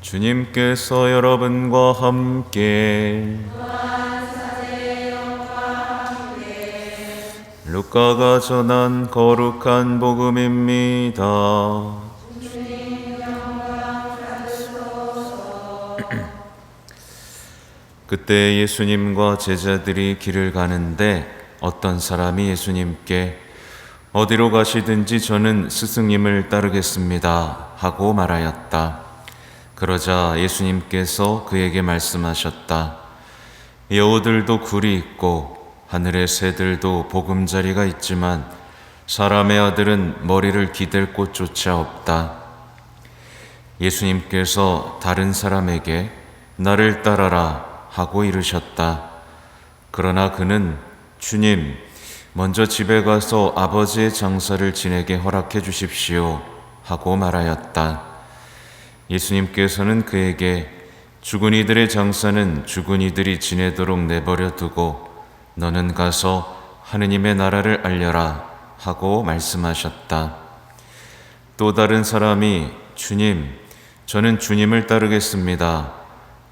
주님께서 여러분과 함께 루카가 전한 거룩한 복음입니다. 그때 예수님과 제자들이 길을 가는데 어떤 사람이 예수님께 어디로 가시든지 저는 스승님을 따르겠습니다 하고 말하였다. 그러자 예수님께서 그에게 말씀하셨다. 여우들도 굴이 있고 하늘의 새들도 보금자리가 있지만 사람의 아들은 머리를 기댈 곳조차 없다. 예수님께서 다른 사람에게 나를 따라라 하고 이르셨다. 그러나 그는 주님, 먼저 집에 가서 아버지의 장사를 지내게 허락해 주십시오 하고 말하였다. 예수님께서는 그에게 죽은 이들의 장사는 죽은 이들이 지내도록 내버려 두고 너는 가서 하느님의 나라를 알려라 하고 말씀하셨다. 또 다른 사람이 주님, 저는 주님을 따르겠습니다.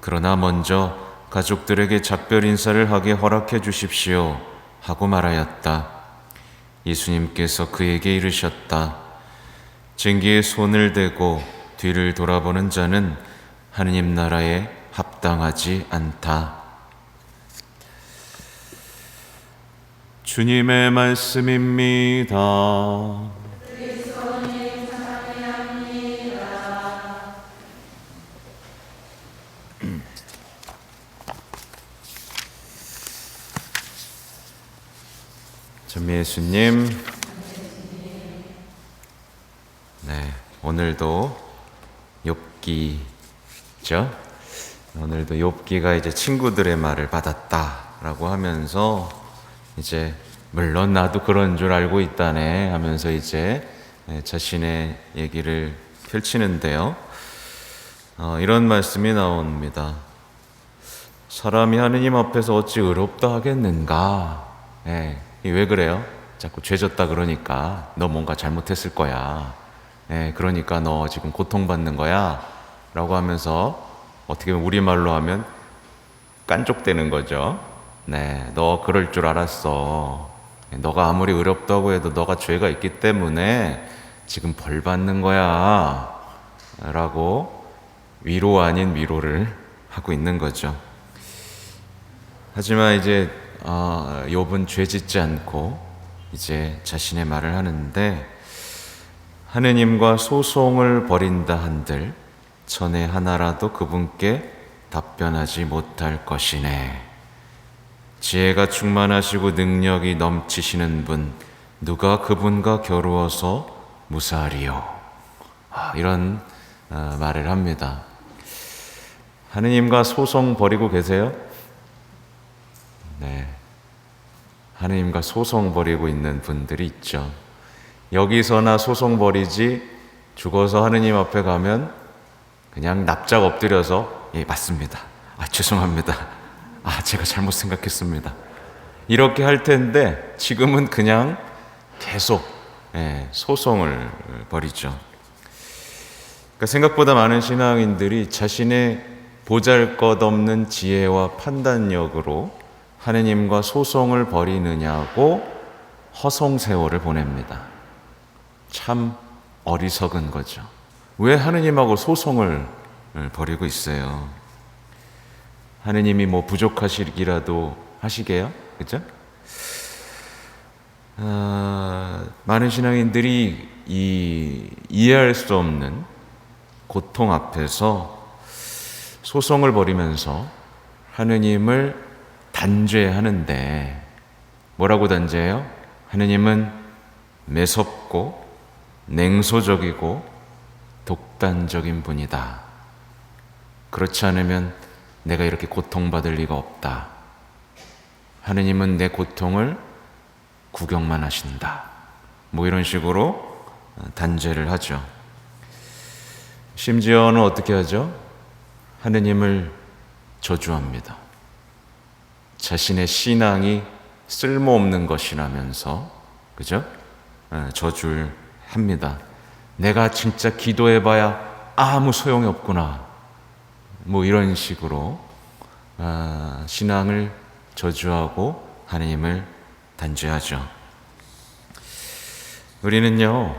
그러나 먼저 가족들에게 작별 인사를 하게 허락해 주십시오 하고 말하였다. 예수님께서 그에게 이르셨다. 증기에 손을 대고 뒤를 돌아보는 자는 하느님 나라에 합당하지 않다. 주님의 말씀입니다. 전 예수님, 네, 오늘도 욥기죠. 오늘도 욥기가 이제 친구들의 말을 받았다라고 하면서 이제 물론 나도 그런 줄 알고 있다네 하면서 이제 자신의 얘기를 펼치는데요. 이런 말씀이 나옵니다. 사람이 하느님 앞에서 어찌 의롭다 하겠는가? 왜 그래요? 자꾸 죄졌다 그러니까 너 뭔가 잘못했을 거야. 그러니까 너 지금 고통받는 거야 라고 하면서 어떻게 보면 우리말로 하면 깐족대는 거죠. 너 그럴 줄 알았어. 너가 아무리 의롭다고 해도 너가 죄가 있기 때문에 지금 벌 받는 거야 라고 위로 아닌 위로를 하고 있는 거죠. 하지만 이제 욥은 죄 짓지 않고 이제 자신의 말을 하는데 하느님과 소송을 벌인다 한들 천의 하나라도 그분께 답변하지 못할 것이네. 지혜가 충만하시고 능력이 넘치시는 분 누가 그분과 겨루어서 무사하리요. 이런 말을 합니다. 하느님과 소송 벌이고 계세요? 네, 하느님과 소송 벌이고 있는 분들이 있죠. 여기서나 소송 벌이지 죽어서 하느님 앞에 가면 그냥 납작 엎드려서 예, 맞습니다. 죄송합니다. 제가 잘못 생각했습니다. 이렇게 할 텐데 지금은 그냥 계속 소송을 벌이죠. 그러니까 생각보다 많은 신앙인들이 자신의 보잘것없는 지혜와 판단력으로 하느님과 소송을 벌이느냐고 허송세월을 보냅니다. 참 어리석은 거죠. 왜 하느님하고 소송을 벌이고 있어요? 하느님이 뭐 부족하시기라도 하시게요? 그죠? 많은 신앙인들이 이해할 수 없는 고통 앞에서 소송을 벌이면서 하느님을 단죄하는데 뭐라고 단죄해요? 하느님은 매섭고 냉소적이고 독단적인 분이다. 그렇지 않으면 내가 이렇게 고통받을 리가 없다. 하느님은 내 고통을 구경만 하신다. 뭐 이런 식으로 단죄를 하죠. 심지어는 어떻게 하죠? 하느님을 저주합니다. 자신의 신앙이 쓸모없는 것이라면서, 그죠? 저주를 합니다. 내가 진짜 기도해봐야 아무 소용이 없구나. 뭐 이런 식으로 신앙을 저주하고 하나님을 단죄하죠. 우리는요,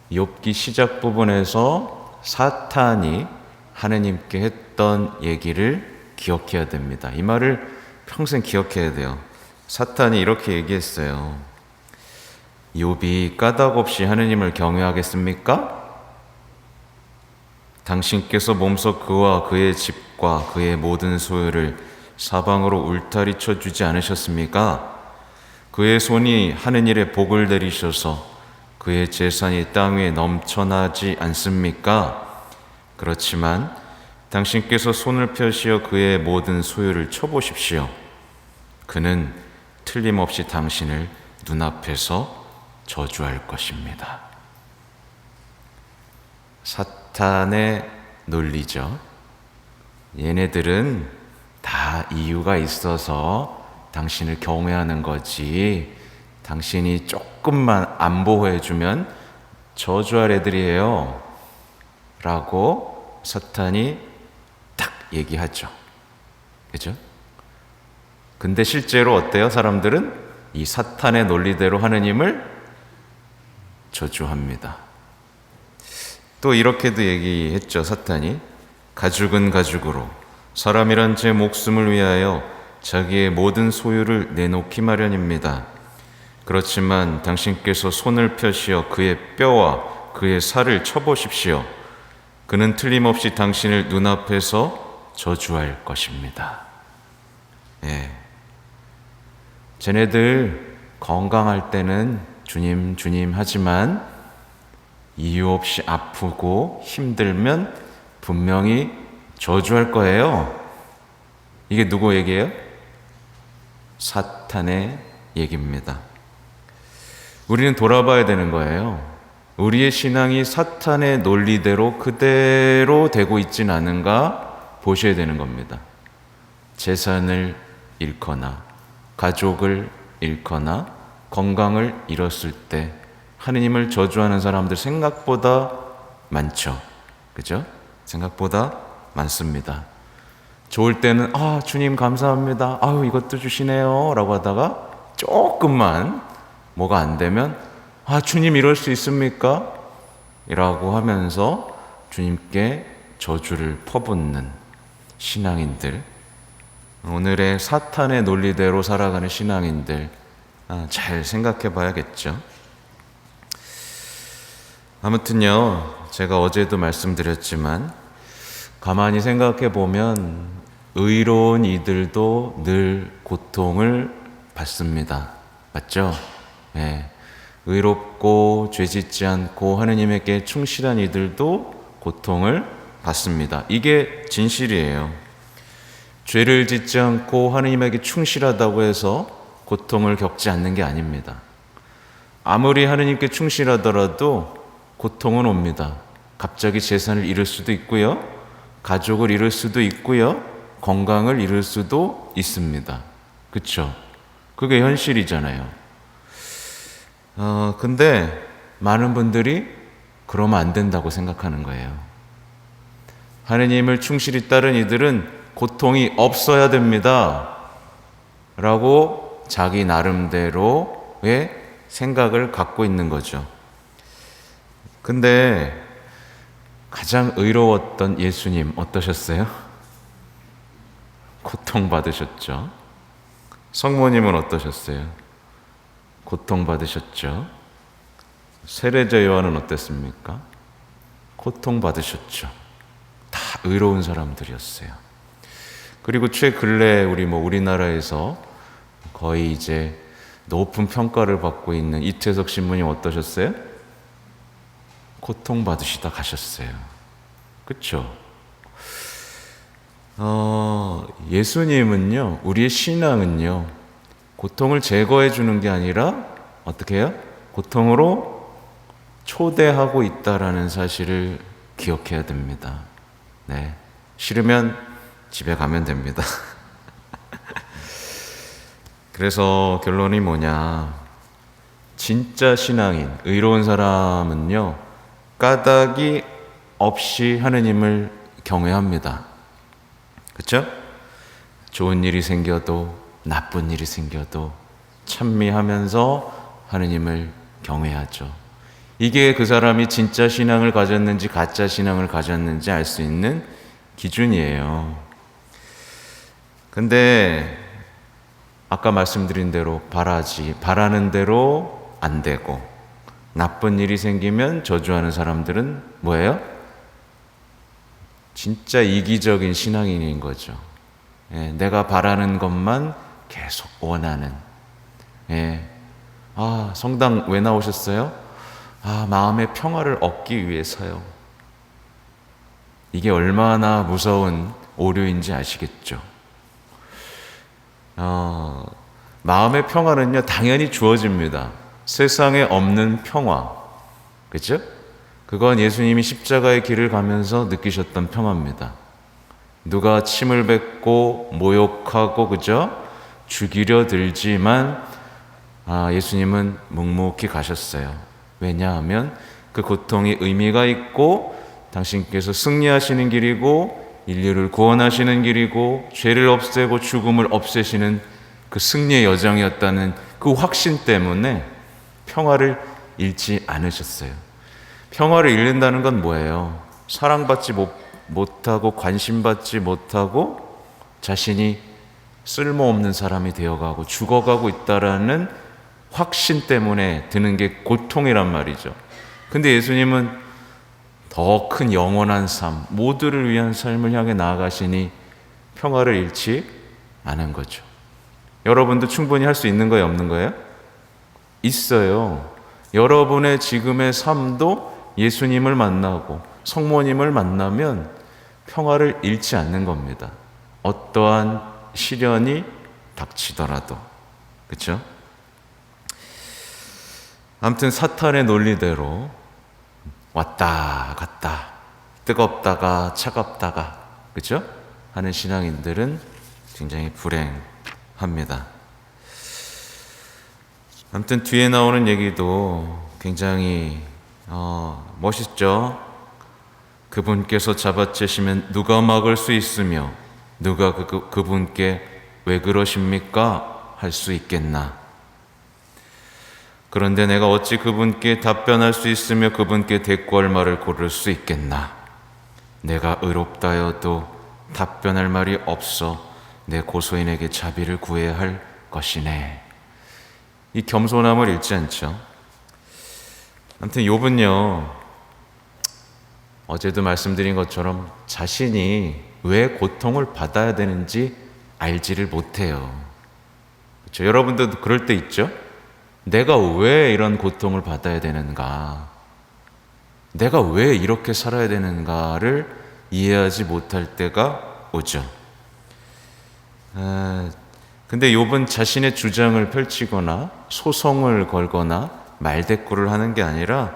욥기 시작 부분에서 사탄이 하나님께 했던 얘기를 기억해야 됩니다. 이 말을 평생 기억해야 돼요. 사탄이 이렇게 얘기했어요. 욥이 까닭 없이 하나님을 경외하겠습니까? 당신께서 몸소 그와 그의 집과 그의 모든 소유를 사방으로 울타리 쳐주지 않으셨습니까? 그의 손이 하는 일에 복을 내리셔서 그의 재산이 땅 위에 넘쳐나지 않습니까? 그렇지만 당신께서 손을 펴시어 그의 모든 소유를 쳐보십시오. 그는 틀림없이 당신을 눈앞에서 저주할 것입니다. 사탄의 논리죠. 얘네들은 다 이유가 있어서 당신을 경외하는 거지, 당신이 조금만 안 보호해주면 저주할 애들이에요 라고 사탄이 딱 얘기하죠. 그죠? 근데 실제로 어때요? 사람들은 이 사탄의 논리대로 하느님을 저주합니다. 또 이렇게도 얘기했죠. 사탄이 가죽은 가죽으로 사람이란 제 목숨을 위하여 자기의 모든 소유를 내놓기 마련입니다. 그렇지만 당신께서 손을 펴시어 그의 뼈와 그의 살을 쳐보십시오. 그는 틀림없이 당신을 눈앞에서 저주할 것입니다. 예. 쟤네들 건강할 때는 주님 주님 하지만 이유 없이 아프고 힘들면 분명히 저주할 거예요. 이게 누구 얘기예요? 사탄의 얘기입니다. 우리는 돌아봐야 되는 거예요. 우리의 신앙이 사탄의 논리대로 그대로 되고 있진 않은가 보셔야 되는 겁니다. 재산을 잃거나 가족을 잃거나 건강을 잃었을 때 하느님을 저주하는 사람들 생각보다 많죠. 그죠? 생각보다 많습니다. 좋을 때는 주님 감사합니다. 이것도 주시네요 라고 하다가 조금만 뭐가 안 되면 주님 이럴 수 있습니까? 이라고 하면서 주님께 저주를 퍼붓는 신앙인들, 오늘의 사탄의 논리대로 살아가는 신앙인들 잘 생각해 봐야겠죠. 아무튼요, 제가 어제도 말씀드렸지만 가만히 생각해 보면 의로운 이들도 늘 고통을 받습니다. 맞죠? 네. 의롭고 죄짓지 않고 하느님에게 충실한 이들도 고통을 받습니다. 이게 진실이에요. 죄를 짓지 않고 하느님에게 충실하다고 해서 고통을 겪지 않는 게 아닙니다. 아무리 하느님께 충실하더라도 고통은 옵니다. 갑자기 재산을 잃을 수도 있고요, 가족을 잃을 수도 있고요, 건강을 잃을 수도 있습니다. 그쵸? 그게 현실이잖아요. 근데 많은 분들이 그러면 안 된다고 생각하는 거예요. 하느님을 충실히 따른 이들은 고통이 없어야 됩니다 라고 자기 나름대로의 생각을 갖고 있는 거죠. 근데 가장 의로웠던 예수님 어떠셨어요? 고통받으셨죠. 성모님은 어떠셨어요? 고통받으셨죠. 세례자 요한은 어땠습니까? 고통받으셨죠. 다 의로운 사람들이었어요. 그리고 최근래 우리나라에서 거의 이제 높은 평가를 받고 있는 이태석 신부님 어떠셨어요? 고통받으시다 가셨어요. 그쵸? 예수님은요, 우리의 신앙은요, 고통을 제거해 주는 게 아니라 어떻게 해요? 고통으로 초대하고 있다라는 사실을 기억해야 됩니다. 네. 싫으면 집에 가면 됩니다. 그래서 결론이 뭐냐? 진짜 신앙인, 의로운 사람은요, 까닭이 없이 하느님을 경외합니다. 그쵸? 좋은 일이 생겨도 나쁜 일이 생겨도 찬미하면서 하느님을 경외하죠. 이게 그 사람이 진짜 신앙을 가졌는지 가짜 신앙을 가졌는지 알 수 있는 기준이에요. 근데 아까 말씀드린 대로 바라는 대로 안 되고 나쁜 일이 생기면 저주하는 사람들은 뭐예요? 진짜 이기적인 신앙인인 거죠. 예, 내가 바라는 것만 계속 원하는. 예. 아, 성당 왜 나오셨어요? 아, 마음의 평화를 얻기 위해서요. 이게 얼마나 무서운 오류인지 아시겠죠? 마음의 평화는요, 당연히 주어집니다. 세상에 없는 평화. 그렇죠? 그건 예수님이 십자가의 길을 가면서 느끼셨던 평화입니다. 누가 침을 뱉고 모욕하고, 그죠? 죽이려 들지만, 예수님은 묵묵히 가셨어요. 왜냐하면 그 고통이 의미가 있고, 당신께서 승리하시는 길이고, 인류를 구원하시는 길이고, 죄를 없애고 죽음을 없애시는 그 승리의 여정이었다는 그 확신 때문에 평화를 잃지 않으셨어요. 평화를 잃는다는 건 뭐예요? 사랑받지 못하고 관심받지 못하고 자신이 쓸모없는 사람이 되어가고 죽어가고 있다라는 확신 때문에 드는 게 고통이란 말이죠. 근데 예수님은 더 큰 영원한 삶, 모두를 위한 삶을 향해 나아가시니 평화를 잃지 않은 거죠. 여러분도 충분히 할 수 있는 거예요, 없는 거예요? 있어요. 여러분의 지금의 삶도 예수님을 만나고 성모님을 만나면 평화를 잃지 않는 겁니다. 어떠한 시련이 닥치더라도. 그렇죠? 아무튼 사탄의 논리대로 왔다 갔다 뜨겁다가 차갑다가 그렇죠? 하는 신앙인들은 굉장히 불행합니다. 아무튼 뒤에 나오는 얘기도 굉장히 멋있죠. 그분께서 잡아채시면 누가 막을 수 있으며 누가 그분께 왜 그러십니까? 할 수 있겠나. 그런데 내가 어찌 그분께 답변할 수 있으며 그분께 대꾸할 말을 고를 수 있겠나. 내가 의롭다여도 답변할 말이 없어 내 고소인에게 자비를 구해야 할 것이네. 이 겸손함을 잃지 않죠. 아무튼 욥은요, 어제도 말씀드린 것처럼 자신이 왜 고통을 받아야 되는지 알지를 못해요. 그렇죠? 여러분들도 그럴 때 있죠? 내가 왜 이런 고통을 받아야 되는가? 내가 왜 이렇게 살아야 되는가를 이해하지 못할 때가 오죠. 근데 욥은 자신의 주장을 펼치거나 소송을 걸거나 말대꾸를 하는 게 아니라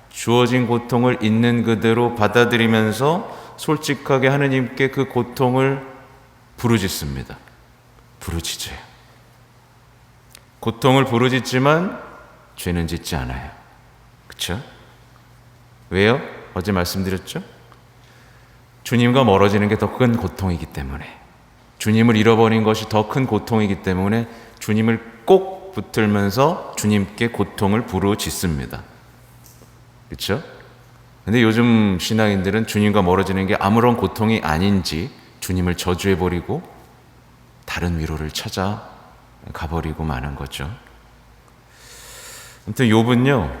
주어진 고통을 있는 그대로 받아들이면서 솔직하게 하느님께 그 고통을 부르짖습니다. 부르짖어요. 고통을 부르짖지만 죄는 짓지 않아요. 그렇죠? 왜요? 어제 말씀드렸죠? 주님과 멀어지는 게 더 큰 고통이기 때문에, 주님을 잃어버린 것이 더 큰 고통이기 때문에 주님을 꼭 붙들면서 주님께 고통을 부르짖습니다. 그렇죠? 근데 요즘 신앙인들은 주님과 멀어지는 게 아무런 고통이 아닌지 주님을 저주해버리고 다른 위로를 찾아 가버리고 마는 거죠. 아무튼 욥은요,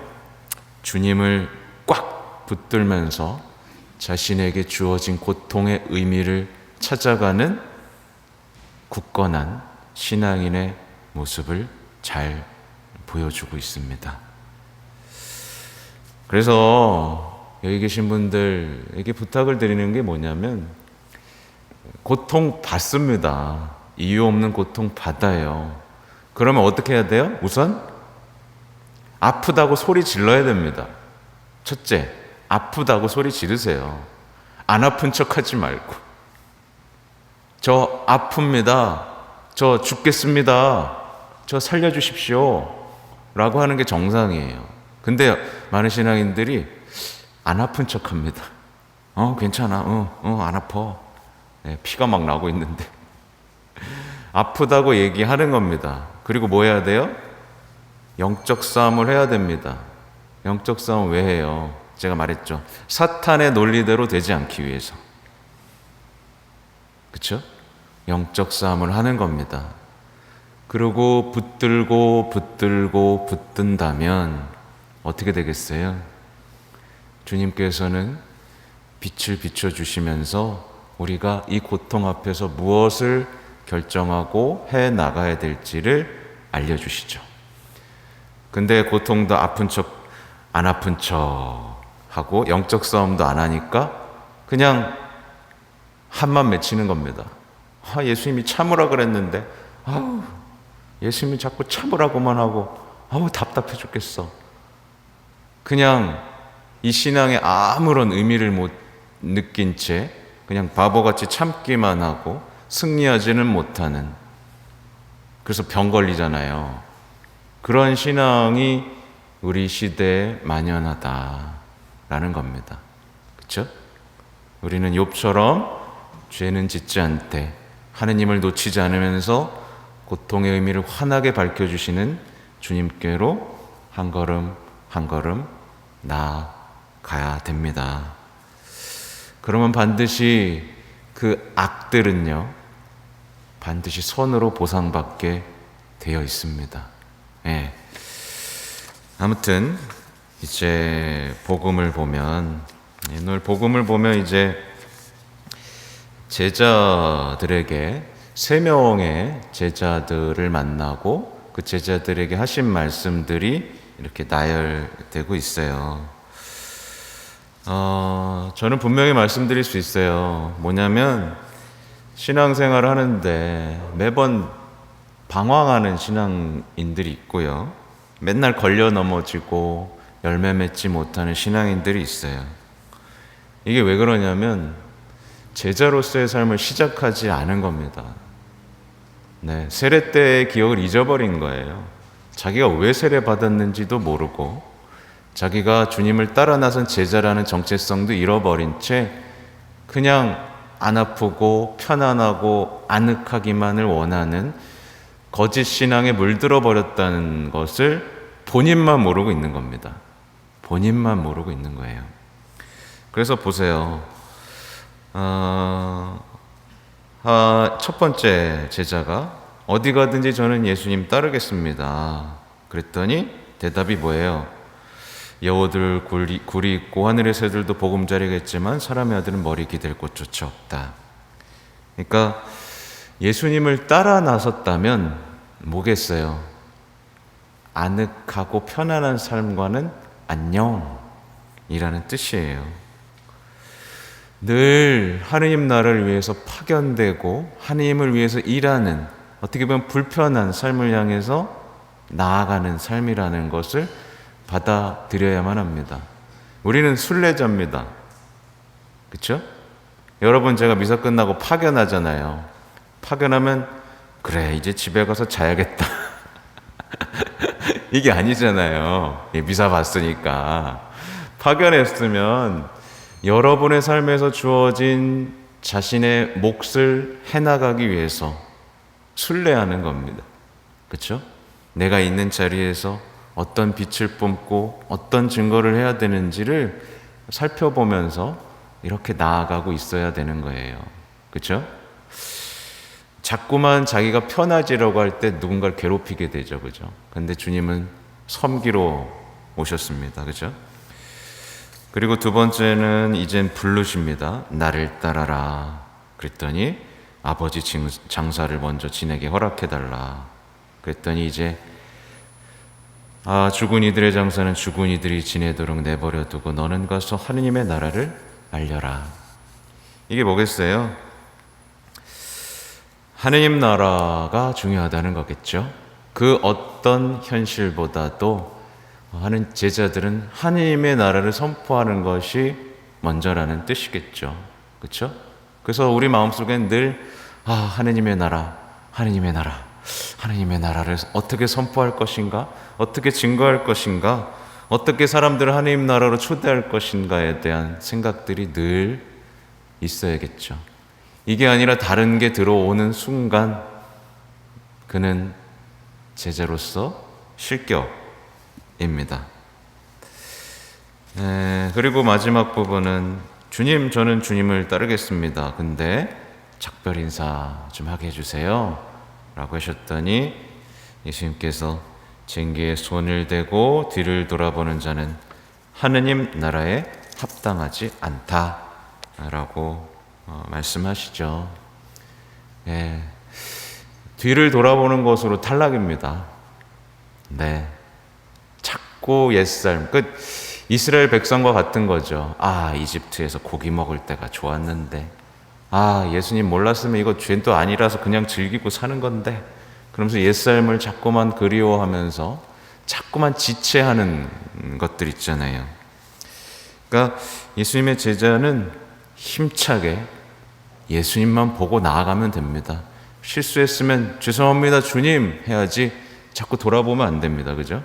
주님을 꽉 붙들면서 자신에게 주어진 고통의 의미를 찾아가는 굳건한 신앙인의 모습을 잘 보여주고 있습니다. 그래서 여기 계신 분들에게 부탁을 드리는 게 뭐냐면, 고통 받습니다. 이유 없는 고통 받아요. 그러면 어떻게 해야 돼요? 우선 아프다고 소리 질러야 됩니다. 첫째, 아프다고 소리 지르세요. 안 아픈 척 하지 말고, 저 아픕니다, 저 죽겠습니다, 저 살려주십시오 라고 하는 게 정상이에요. 근데 많은 신앙인들이 안 아픈 척 합니다. 괜찮아, 안 아파. 피가 막 나고 있는데 아프다고 얘기하는 겁니다. 그리고 뭐 해야 돼요? 영적 싸움을 해야 됩니다. 영적 싸움 왜 해요? 제가 말했죠. 사탄의 논리대로 되지 않기 위해서. 그렇죠? 영적 싸움을 하는 겁니다. 그리고 붙든다면 어떻게 되겠어요? 주님께서는 빛을 비춰주시면서 우리가 이 고통 앞에서 무엇을 결정하고 해 나가야 될지를 알려주시죠. 근데 고통도 아픈 척, 안 아픈 척 하고 영적 싸움도 안 하니까 그냥 한만 맺히는 겁니다. 예수님이 참으라 그랬는데 예수님이 자꾸 참으라고만 하고 답답해 죽겠어. 그냥 이 신앙에 아무런 의미를 못 느낀 채 그냥 바보같이 참기만 하고 승리하지는 못하는, 그래서 병 걸리잖아요. 그런 신앙이 우리 시대에 만연하다라는 겁니다. 그렇죠? 우리는 욥처럼 죄는 짓지 않되 하느님을 놓치지 않으면서 고통의 의미를 환하게 밝혀주시는 주님께로 한 걸음 한 걸음 나아가야 됩니다. 그러면 반드시 그 악들은요, 반드시 선으로 보상받게 되어 있습니다. 아무튼 이제 복음을 보면 이제 제자들에게 3명의 제자들을 만나고 그 제자들에게 하신 말씀들이 이렇게 나열되고 있어요. 저는 분명히 말씀드릴 수 있어요. 뭐냐면 신앙생활을 하는데 매번 방황하는 신앙인들이 있고요. 맨날 걸려 넘어지고 열매 맺지 못하는 신앙인들이 있어요. 이게 왜 그러냐면 제자로서의 삶을 시작하지 않은 겁니다. 세례 때의 기억을 잊어버린 거예요. 자기가 왜 세례 받았는지도 모르고 자기가 주님을 따라 나선 제자라는 정체성도 잃어버린 채 그냥 안 아프고 편안하고 아늑하기만을 원하는 거짓 신앙에 물들어 버렸다는 것을 본인만 모르고 있는 겁니다. 본인만 모르고 있는 거예요. 그래서 보세요. 첫 번째 제자가 어디 가든지 저는 예수님 따르겠습니다. 그랬더니 대답이 뭐예요? 여우들 굴이 있고 하늘의 새들도 보금자리겠지만 사람의 아들은 머리 기댈 곳조차 없다. 그러니까 예수님을 따라 나섰다면 뭐겠어요? 아늑하고 편안한 삶과는 안녕이라는 뜻이에요. 늘 하느님 나라를 위해서 파견되고 하느님을 위해서 일하는, 어떻게 보면 불편한 삶을 향해서 나아가는 삶이라는 것을 받아들여야만 합니다. 우리는 순례자입니다. 그렇죠? 여러분, 제가 미사 끝나고 파견하잖아요. 파견하면 그래 이제 집에 가서 자야겠다 이게 아니잖아요. 미사 봤으니까. 파견했으면 여러분의 삶에서 주어진 자신의 몫을 해나가기 위해서 순례하는 겁니다. 그렇죠? 내가 있는 자리에서 어떤 빛을 뿜고 어떤 증거를 해야 되는지를 살펴보면서 이렇게 나아가고 있어야 되는 거예요. 그렇죠? 자꾸만 자기가 편해지려고 할 때 누군가를 괴롭히게 되죠. 그죠? 근데 주님은 섬기러 오셨습니다. 그죠? 그리고 두 번째는 이젠 부르십니다. 나를 따라라. 그랬더니 아버지 장사를 먼저 지내게 허락해달라. 그랬더니 이제 죽은 이들의 장사는 죽은 이들이 지내도록 내버려 두고 너는 가서 하느님의 나라를 알려라. 이게 뭐겠어요? 하느님 나라가 중요하다는 거겠죠. 그 어떤 현실보다도 하는 제자들은 하느님의 나라를 선포하는 것이 먼저라는 뜻이겠죠. 그렇죠? 그래서 우리 마음속엔 늘 하느님의 나라, 하느님의 나라, 하느님의 나라를 어떻게 선포할 것인가, 어떻게 증거할 것인가, 어떻게 사람들을 하느님 나라로 초대할 것인가에 대한 생각들이 늘 있어야겠죠. 이게 아니라 다른 게 들어오는 순간 그는 제자로서 실격입니다. 그리고 마지막 부분은 주님, 저는 주님을 따르겠습니다. 근데 작별 인사 좀 하게 해주세요 라고 하셨더니 예수님께서 쟁기에 손을 대고 뒤를 돌아보는 자는 하느님 나라에 합당하지 않다 라고 말씀하시죠. 뒤를 돌아보는 것으로 탈락입니다. 네, 자꾸 옛삶, 이스라엘 백성과 같은 거죠. 이집트에서 고기 먹을 때가 좋았는데, 예수님 몰랐으면 이거 죄도 아니라서 그냥 즐기고 사는 건데, 그러면서 옛삶을 자꾸만 그리워하면서 자꾸만 지체하는 것들 있잖아요. 그러니까 예수님의 제자는 힘차게 예수님만 보고 나아가면 됩니다. 실수했으면 죄송합니다 주님 해야지 자꾸 돌아보면 안 됩니다. 그죠?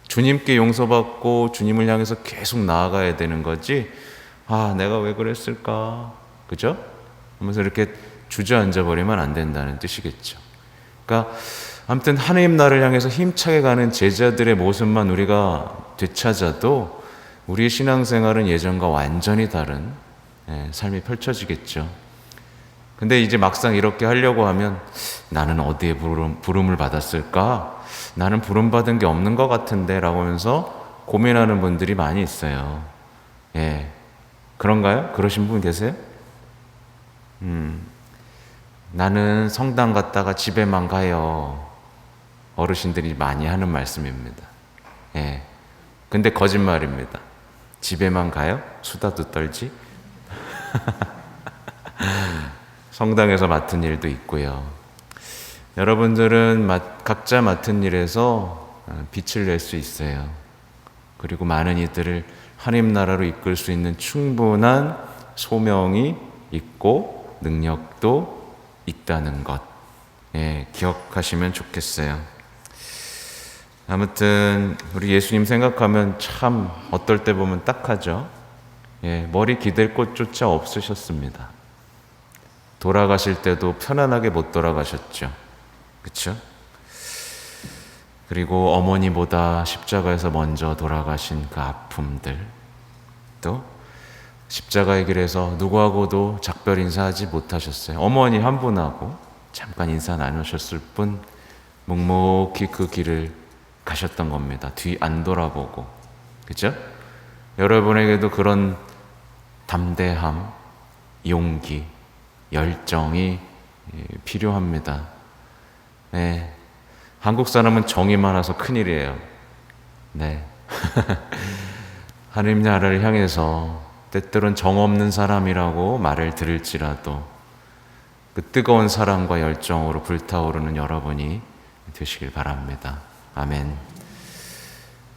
주님께 용서받고 주님을 향해서 계속 나아가야 되는 거지, 내가 왜 그랬을까, 그죠? 하면서 이렇게 주저앉아 버리면 안 된다는 뜻이겠죠. 그러니까 아무튼 하나님 나라를 향해서 힘차게 가는 제자들의 모습만 우리가 되찾아도 우리의 신앙생활은 예전과 완전히 다른 삶이 펼쳐지겠죠. 근데 이제 막상 이렇게 하려고 하면 나는 어디에 부름을 받았을까? 나는 부름받은 게 없는 것 같은데 라고 하면서 고민하는 분들이 많이 있어요. 그런가요? 그러신 분 계세요? 나는 성당 갔다가 집에만 가요. 어르신들이 많이 하는 말씀입니다. 근데 거짓말입니다. 집에만 가요? 수다도 떨지? 성당에서 맡은 일도 있고요. 여러분들은 각자 맡은 일에서 빛을 낼 수 있어요. 그리고 많은 이들을 하나님 나라로 이끌 수 있는 충분한 소명이 있고 능력도 있다는 것, 기억하시면 좋겠어요. 아무튼 우리 예수님 생각하면 참 어떨 때 보면 딱하죠. 머리 기댈 곳조차 없으셨습니다. 돌아가실 때도 편안하게 못 돌아가셨죠. 그렇죠? 그리고 어머니보다 십자가에서 먼저 돌아가신 그 아픔들, 또 십자가의 길에서 누구하고도 작별 인사하지 못하셨어요. 어머니 한 분하고 잠깐 인사 나누셨을 뿐 묵묵히 그 길을 가셨던 겁니다. 뒤 안 돌아보고. 그렇죠? 여러분에게도 그런 담대함, 용기, 열정이 필요합니다. 한국 사람은 정이 많아서 큰일이에요. 하나님 나라를 향해서 때때론 정 없는 사람이라고 말을 들을지라도 그 뜨거운 사랑과 열정으로 불타오르는 여러분이 되시길 바랍니다. 아멘.